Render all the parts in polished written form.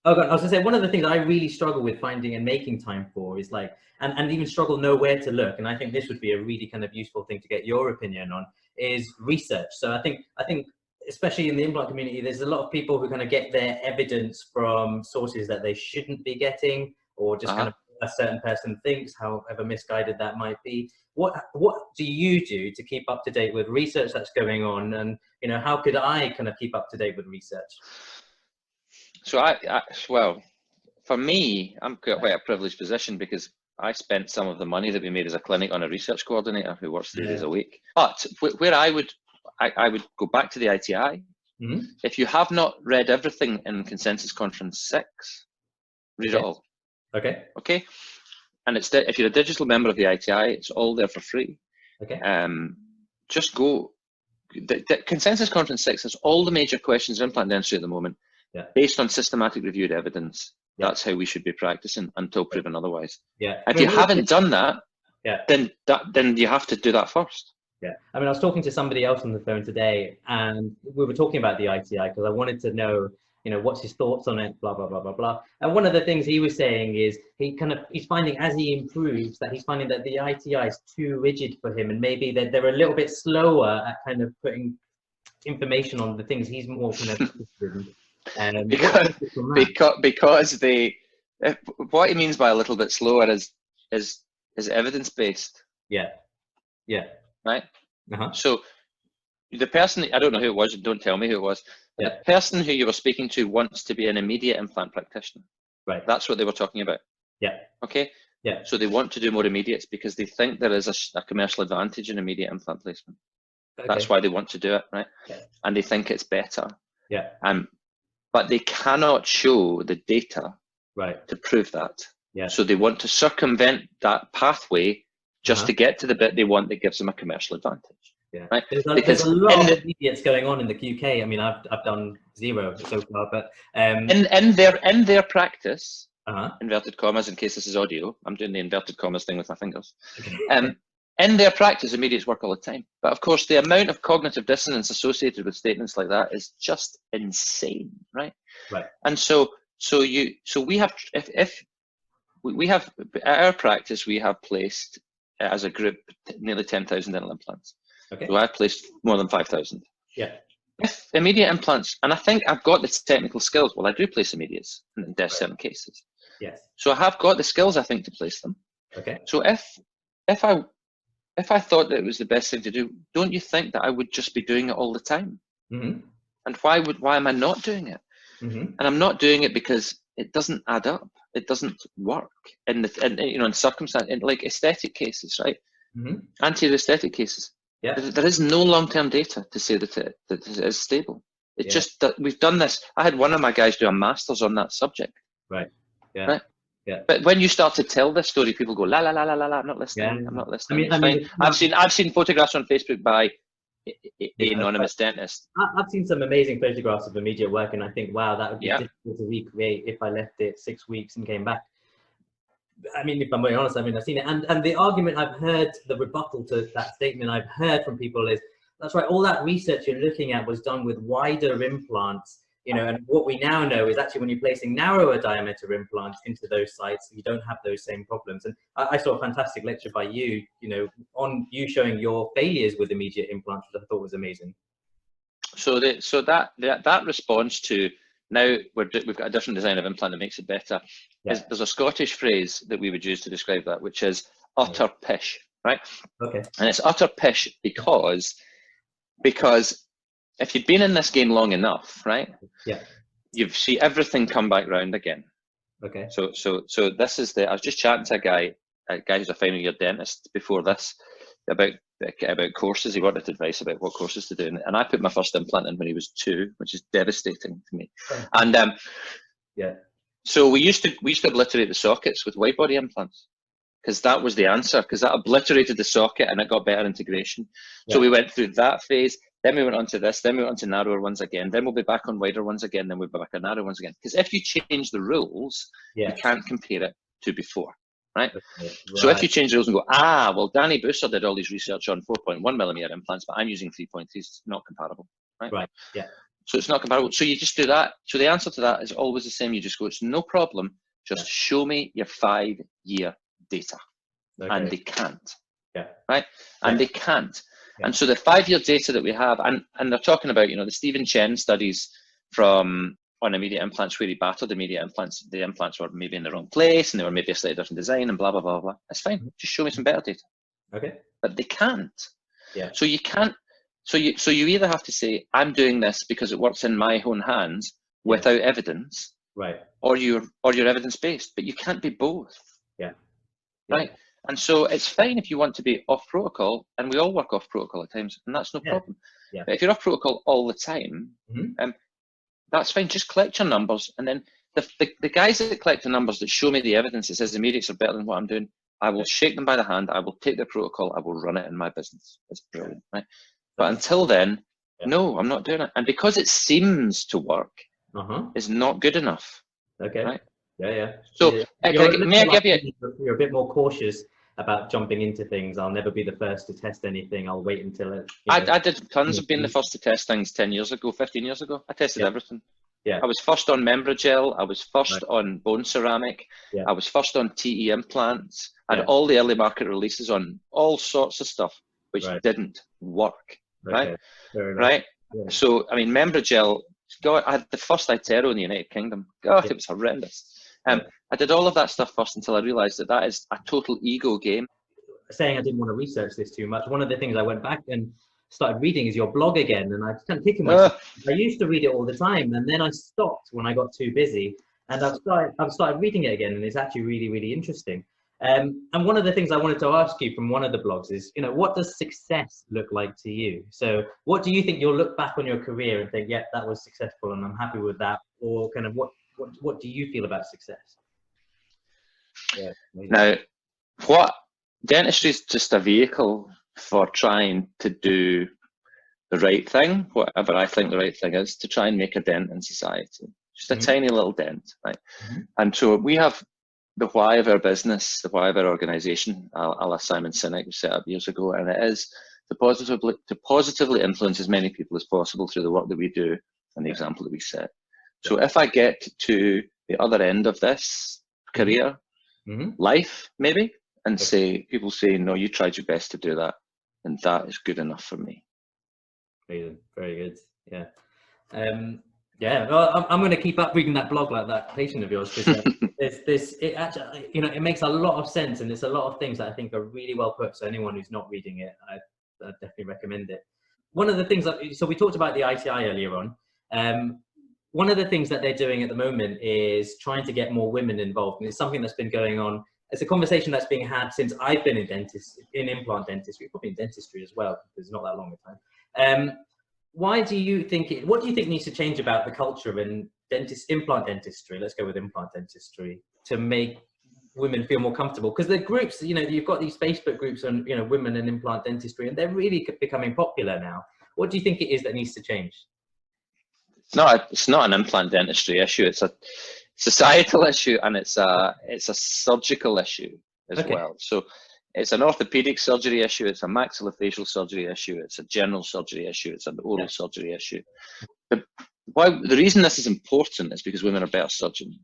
Oh God, I was gonna say, one of the things I really struggle with finding and making time for is like, and even struggle know where to look. And I think this would be a really kind of useful thing to get your opinion on, is research. So I think especially in the implant community, there's a lot of people who kind of get their evidence from sources that they shouldn't be getting, or just kind of a certain person thinks, however misguided that might be. What do you do to keep up to date with research that's going on? And, you know, how could I kind of keep up to date with research? So well, for me, I'm quite a privileged position because I spent some of the money that we made as a clinic on a research coordinator who works 3 days a week. But where I would go back to the ITI. Mm-hmm. If you have not read everything in Consensus Conference 6, read it all. Okay. Okay. And if you're a digital member of the ITI, it's all there for free. Okay. Just go. The Consensus Conference 6 has all the major questions in implant dentistry at the moment, based on systematic reviewed evidence. That's how we should be practicing until proven otherwise. Yeah. If you haven't done that, then you have to do that first. Yeah. I mean, I was talking to somebody else on the phone today, and we were talking about the ITI because I wanted to know, you know, what's his thoughts on it, blah, blah, blah, blah, blah. And one of the things he was saying is he's finding, as he improves, that he's finding that the ITI is too rigid for him, and maybe that they're a little bit slower at kind of putting information on the things he's more kind of interested in. Because what he means by a little bit slower is evidence based. Yeah. Yeah. Right. So the person, I don't know who it was, don't tell me who it was. The person who you were speaking to wants to be an immediate implant practitioner. Right. That's what they were talking about. Yeah. Okay. Yeah. So they want to do more immediates because they think there is a commercial advantage in immediate implant placement. Okay. That's why they want to do it, right? Yeah. And they think it's better. Yeah. But they cannot show the data to prove that. Yeah. So they want to circumvent that pathway just to get to the bit they want that gives them a commercial advantage. Yeah. Right? There's a lot of immediates going on in the QK. I mean, I've done 0 so far, but in their practice, inverted commas, in case this is audio, I'm doing the inverted commas thing with my fingers. Okay. In their practice, immediates work all the time. But of course, the amount of cognitive dissonance associated with statements like that is just insane, right? Right. And so we have, if we have at our practice, we have placed as a group nearly 10,000 dental implants. Okay. So I've placed more than 5,000. Yeah. If immediate implants, and I think I've got the technical skills. Well, I do place immediates in certain cases. Yes. So I have got the skills, I think, to place them. Okay. So if I thought that it was the best thing to do, don't you think that I would just be doing it all the time? Mm-hmm. And why am I not doing it? Mm-hmm. And I'm not doing it because it doesn't add up. It doesn't work in circumstance, in like aesthetic cases, right? Mm-hmm. Anterior aesthetic cases. Yeah. There is no long-term data to say that it is stable. It's just that we've done this. I had one of my guys do a master's on that subject. Right. Yeah. Right. Yeah. But when you start to tell this story, people go la la la la la la. I'm not listening. Yeah. I'm not listening. I mean, I've seen photographs on Facebook by anonymous dentist. I've seen some amazing photographs of immediate work, and I think, wow, that would be difficult to recreate if I left it 6 weeks and came back. I mean, if I'm being honest, I mean, I've seen it, and the argument I've heard, the rebuttal to that statement I've heard from people is, that's right, all that research you're looking at was done with wider implants, you know, and what we now know is actually when you're placing narrower diameter implants into those sites, you don't have those same problems. And I saw a fantastic lecture by you, you know, on you showing your failures with immediate implants, which I thought was amazing. So that responds to, now we've got a different design of implant that makes it better. Yeah. There's a Scottish phrase that we would use to describe that, which is utter pish, right? Okay. And it's utter pish because if you've been in this game long enough, right? Yeah. You see everything come back round again. Okay. So this is I was just chatting to a guy who's a final year dentist before this about courses. He wanted advice about what courses to do, and I put my first implant in when he was 2, which is devastating to me. And yeah. So we used to obliterate the sockets with wide body implants because that was the answer, because that obliterated the socket and it got better integration. Yeah. So we went through that phase. Then we went on to this, then we went on to narrower ones again, then we'll be back on wider ones again, then we'll be back on narrow ones again. Because if you change the rules, you can't compare it to before, right? Right? So if you change the rules and go, well, Danny Booster did all these research on 4.1 millimeter implants, but I'm using 3.3, it's not comparable, right? Right, yeah. So it's not comparable. So you just do that. So the answer to that is always the same. You just go, it's no problem. Just show me your 5-year data. Okay. And they can't. Yeah. Right? And they can't. Yeah. And so the 5-year data that we have, and they're talking about, the Stephen Chen studies from on immediate implants where he battered immediate implants. The implants were maybe in the wrong place and they were maybe a slightly different design and blah, blah, blah, blah. That's fine. Just show me some better data. Okay. But they can't. Yeah. So you can't. So you either have to say, I'm doing this because it works in my own hands without evidence, right? Or you're evidence-based, but you can't be both. Yeah. Right. And so it's fine if you want to be off protocol, and we all work off protocol at times, and that's no problem. Yeah. But if you're off protocol all the time, that's fine. Just collect your numbers, and then the guys that collect the numbers that show me the evidence that says immediates are better than what I'm doing, I will shake them by the hand. I will take their protocol. I will run it in my business. It's brilliant, right? But until then, no, I'm not doing it. And because it seems to work, is not good enough. Okay. Right? Yeah. So may I give you? You're a bit more cautious about jumping into things. I'll never be the first to test anything. I'll wait until it. I did tons of being the first to test things 10 years ago, 15 years ago. I tested everything. Yeah. I was first on membragel. I was first on bone ceramic. Yeah. I was first on TE implants. And all the early market releases on all sorts of stuff which didn't work. Right. Right. Yeah. So I mean, membragel. God, I had the first iTero in the United Kingdom. God, it was horrendous. I did all of that stuff first until I realized that is a total ego game. Saying I didn't want to research this too much, one of the things I went back and started reading is your blog again, and I just kind of kicking myself. I used to read it all the time, and then I stopped when I got too busy, and I've started reading it again, and it's actually really, really interesting. And one of the things I wanted to ask you from one of the blogs is, what does success look like to you? So what do you think you'll look back on your career and think, yeah, that was successful and I'm happy with that? Or kind of what do you feel about success? Yeah. Now, what dentistry is just a vehicle for trying to do the right thing, whatever I think the right thing is, to try and make a dent in society. Just a tiny little dent, right? And so we have the why of our business, the why of our organization, a la Simon Sinek, we set up years ago, and it is to positively influence as many people as possible through the work that we do and the example that we set. So if I get to the other end of this career, life maybe, and people say, no, you tried your best to do that, and that is good enough for me. Amazing. Very good. Yeah. Yeah, well, I'm going to keep up reading that blog like that patient of yours, because it actually, it makes a lot of sense, and it's a lot of things that I think are really well put. So anyone who's not reading it, I definitely recommend it. One of the things so we talked about the ITI earlier on. One of the things that they're doing at the moment is trying to get more women involved, and it's something that's been going on. It's a conversation that's being had since I've been in implant dentistry, probably in dentistry as well, because it's not that long a time. What do you think needs to change about the culture in implant dentistry? Let's go with implant dentistry to make women feel more comfortable, because the groups, you've got these Facebook groups on, women in implant dentistry, and they're really becoming popular now. What do you think it is that needs to change? It's not an implant dentistry issue. It's a societal issue, and it's a surgical issue as well. So it's an orthopedic surgery issue, it's a maxillofacial surgery issue, it's a general surgery issue, it's an oral surgery issue. But the reason this is important is because women are better surgeons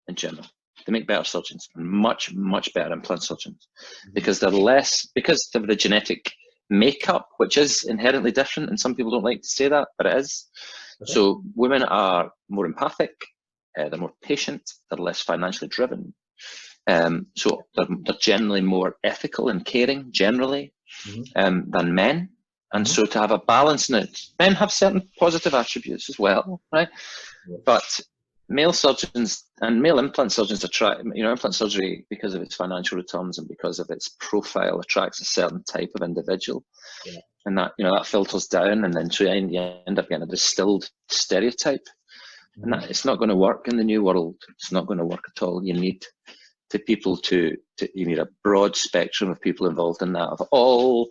in general. They make better surgeons, and much, much better implant surgeons, because they're because of the genetic makeup, which is inherently different, and some people don't like to say that, but it is. So women are more empathic, they're more patient, they're less financially driven. So they're generally more ethical and caring generally than men. And so to have a balance in it, men have certain positive attributes as well, right? But male surgeons and male implant surgeons implant surgery, because of its financial returns and because of its profile, attracts a certain type of individual. And that, that filters down, and then you end up getting a distilled stereotype. And that, it's not going to work in the new world. It's not going to work at all. You need you need a broad spectrum of people involved in that, of all,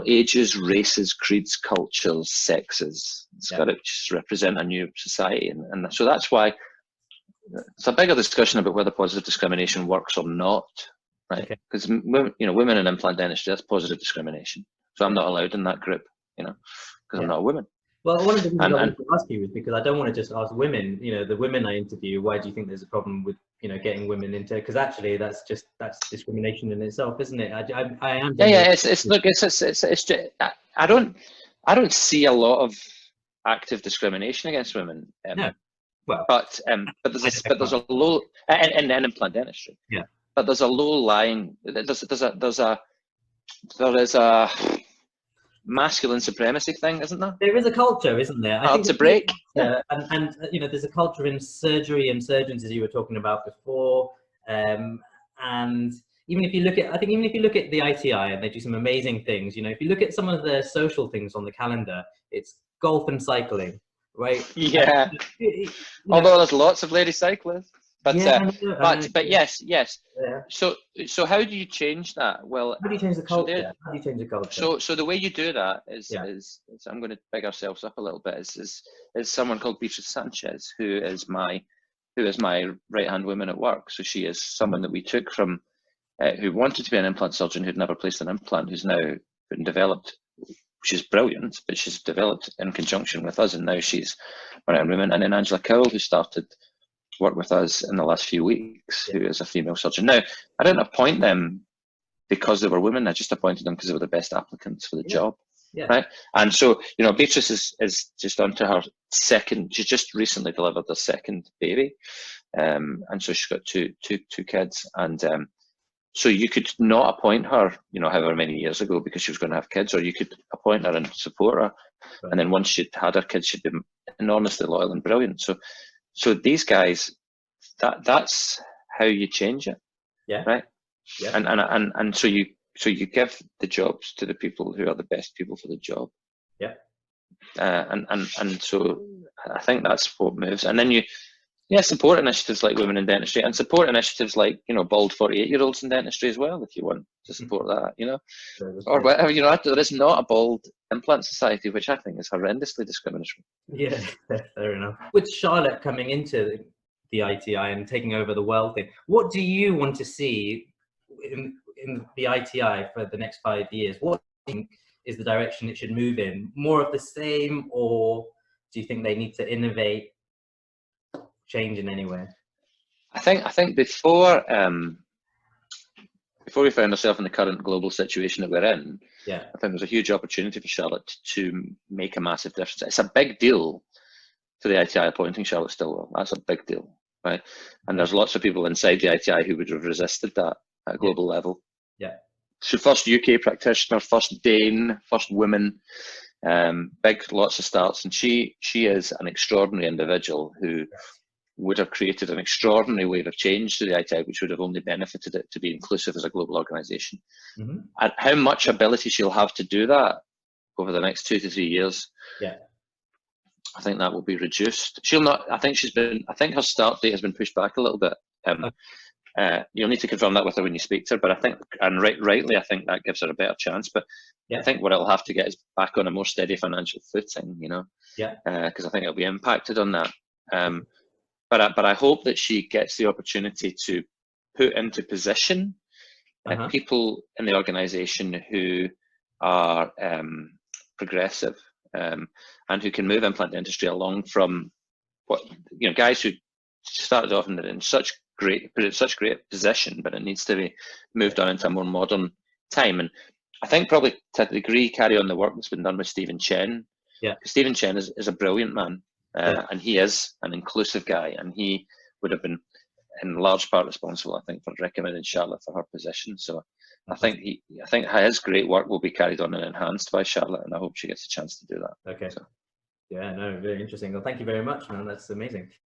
ages, races, creeds, cultures, sexes. It's got to just represent a new society. And so that's why it's a bigger discussion about whether positive discrimination works or not, right? Because, women in implant dentistry, that's positive discrimination. So I'm not allowed in that group, because I'm not a woman. Well, one of the things I And wanted to ask you is because I don't want to just ask women, the women I interview, why do you think there's a problem with, getting women into, because actually that's discrimination in itself, isn't it? I am. yeah, it's just, I don't see a lot of active discrimination against women. No. Well, but there's a low and implant dentistry. Yeah. But there's a low lying. There is a masculine supremacy thing, isn't there? There is a culture, isn't there? Hard to break. And there's a culture in surgery and surgeons, as you were talking about before. And even if you look at, the ITI, and they do some amazing things. If you look at some of the social things on the calendar, it's golf and cycling, right? Yeah. Although there's lots of lady cyclists. But yes. Yeah. So how do you change that? Well, how do you change the culture? So the way you do that is I'm going to big ourselves up a little bit. Is someone called Beatrice Sanchez, who is my right hand woman at work. So she is someone that we took from who wanted to be an implant surgeon, who'd never placed an implant, who's now been developed. She's brilliant, but she's developed in conjunction with us, and now she's my right hand woman. And then Angela Cowell, who started work with us in the last few weeks, who is a female surgeon. Now, I didn't appoint them because they were women. I just appointed them because they were the best applicants for the job, right? And so, Beatrice is just onto her second. She just recently delivered her second baby, and so she's got two kids. And so you could not appoint her, however many years ago, because she was going to have kids, or you could appoint her and support her. Right. And then once she'd had her kids, she'd be enormously loyal and brilliant. So these guys, that's how you change it, right? Yeah. And so you give the jobs to the people who are the best people for the job. Yeah. And so I think that's what moves. And then you support initiatives like Women in Dentistry, and support initiatives like bald 48-year-olds in dentistry as well, if you want to support that, or whatever. There is not a bald implant society, which I think is horrendously discriminatory. Yeah, fair enough. With Charlotte coming into the ITI and taking over the world thing, what do you want to see in the ITI for the next 5 years? What do you think is the direction it should move in? More of the same, or do you think they need to innovate, change in any way? I think before we found ourselves in the current global situation that we're in, I think there's a huge opportunity for Charlotte to make a massive difference. It's a big deal for the ITI appointing Charlotte Stillwell. That's a big deal, right? And there's lots of people inside the ITI who would have resisted that at a global level. Yeah. So first UK practitioner, first Dane, first woman, lots of starts, and she is an extraordinary individual who would have created an extraordinary wave of change to the ITI, which would have only benefited it to be inclusive as a global organisation. Mm-hmm. And how much ability she'll have to do that over the next 2 to 3 years, I think that will be reduced. She'll not. I think her start date has been pushed back a little bit. You'll need to confirm that with her when you speak to her, but I think, and rightly, I think that gives her a better chance. But I think what it'll have to get is back on a more steady financial footing, because I think it'll be impacted on that. But I hope that she gets the opportunity to put into position people in the organisation who are progressive and who can move implant dentistry along from guys who started off in such great position, but it needs to be moved on into a more modern time. And I think probably to a degree carry on the work that's been done with Stephen Chen. Yeah, Stephen Chen is a brilliant man. And he is an inclusive guy, and he would have been in large part responsible, I think, for recommending Charlotte for her position. So I think his great work will be carried on and enhanced by Charlotte, and I hope she gets a chance to do that. Okay. So. Yeah, no, very interesting. Well, thank you very much, man. That's amazing.